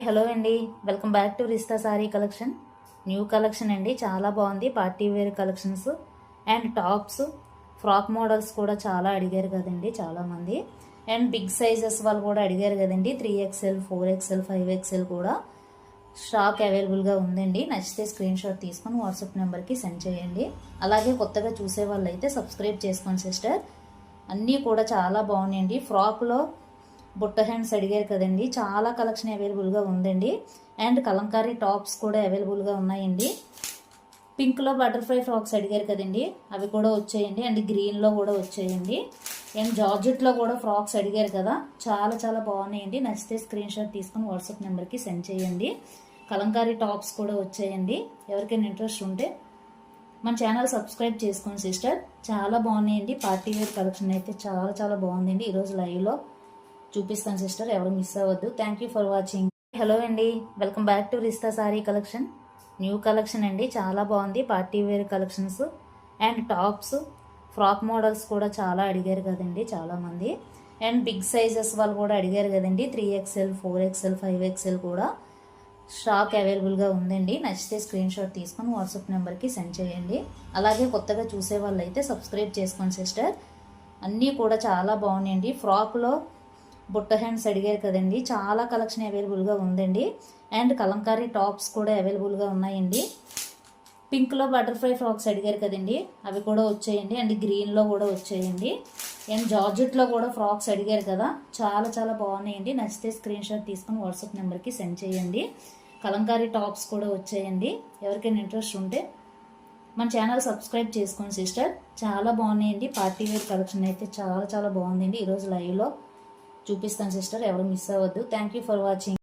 Hello అండి, welcome back to Rishta sari collection. New collection అండి, చాలా బాగుంది. Party wear collections and tops, frock models కూడా చాలా అడిగారు కదండి చాలామంది. అండ్ బిగ్ సైజెస్ వాళ్ళు కూడా అడిగారు కదండి. 3XL, 4XL, 5XL కూడా స్టాక్ అవైలబుల్గా ఉందండి. నచ్చితే స్క్రీన్ షాట్ తీసుకొని వాట్సాప్ నెంబర్కి సెండ్ చేయండి. అలాగే కొత్తగా చూసే వాళ్ళు అయితే సబ్స్క్రైబ్ చేసుకోండి సిస్టర్. అన్నీ కూడా చాలా బాగున్నాయండి. ఫ్రాక్లో బుట్ట హ్యాండ్స్ అడిగారు కదండి, చాలా కలెక్షన్ అవైలబుల్గా ఉందండి. అండ్ కలంకారీ టాప్స్ కూడా అవైలబుల్గా ఉన్నాయండి. పింక్లో బటర్ఫ్లై ఫ్రాక్స్ అడిగారు కదండి, అవి కూడా వచ్చాయండి. అండ్ గ్రీన్లో కూడా వచ్చాయండి. అండ్ జార్జెట్లో కూడా ఫ్రాక్స్ అడిగారు కదా, చాలా చాలా బాగున్నాయండి. నచ్చితే స్క్రీన్ షాట్ తీసుకొని వాట్సాప్ నెంబర్కి సెండ్ చేయండి. కలంకారీ టాప్స్ కూడా వచ్చాయండి. ఎవరికైనా ఇంట్రెస్ట్ ఉంటే మన ఛానల్ సబ్స్క్రైబ్ చేసుకోండి సిస్టర్. చాలా బాగున్నాయండి. పార్టీ వేర్ కలెక్షన్ అయితే చాలా చాలా బాగుందండి. ఈరోజు లైవ్లో చూపిస్తాను సిస్టర్, ఎవరు మిస్ అవ్వద్దు. Thank you for watching. Hello అండి, welcome back to Rishta sari collection. New collection అండి, చాలా బాగుంది. Party wear collections and tops, frock models కూడా చాలా అడిగారు కదండి చాలామంది. అండ్ బిగ్ సైజెస్ వాళ్ళు కూడా అడిగారు కదండి. 3XL, 4XL, 5XL కూడా స్టాక్ అవైలబుల్గా ఉందండి. నచ్చితే స్క్రీన్ షాట్ తీసుకొని వాట్సాప్ నెంబర్కి సెండ్ చేయండి. అలాగే కొత్తగా చూసే వాళ్ళు అయితే సబ్స్క్రైబ్ చేసుకోండి సిస్టర్. అన్నీ కూడా చాలా బాగున్నాయండి. ఫ్రాక్లో బుట్ట హ్యాండ్స్ అడిగారు కదండి, చాలా కలెక్షన్ అవైలబుల్గా ఉందండి. అండ్ కలంకారీ టాప్స్ కూడా అవైలబుల్గా ఉన్నాయండి. పింక్లో బటర్ఫ్లై ఫ్రాక్స్ అడిగారు కదండి, అవి కూడా వచ్చాయండి. అండ్ గ్రీన్లో కూడా వచ్చాయండి. అండ్ జార్జెట్లో కూడా ఫ్రాక్స్ అడిగారు కదా, చాలా చాలా బాగున్నాయండి. నచ్చితే స్క్రీన్ షాట్ తీసుకొని వాట్సాప్ నెంబర్కి సెండ్ చేయండి. కలంకారీ టాప్స్ కూడా వచ్చాయండి. ఎవరికైనా ఇంట్రెస్ట్ ఉంటే మన ఛానల్ సబ్స్క్రైబ్ చేసుకోండి సిస్టర్. చాలా బాగున్నాయండి. పార్టీ వేర్ కలెక్షన్ అయితే చాలా చాలా బాగుందండి. ఈరోజు లైవ్లో చూపిస్తాను సిస్టర్, ఎవరు మిస్ అవ్వద్దు. Thank you for watching.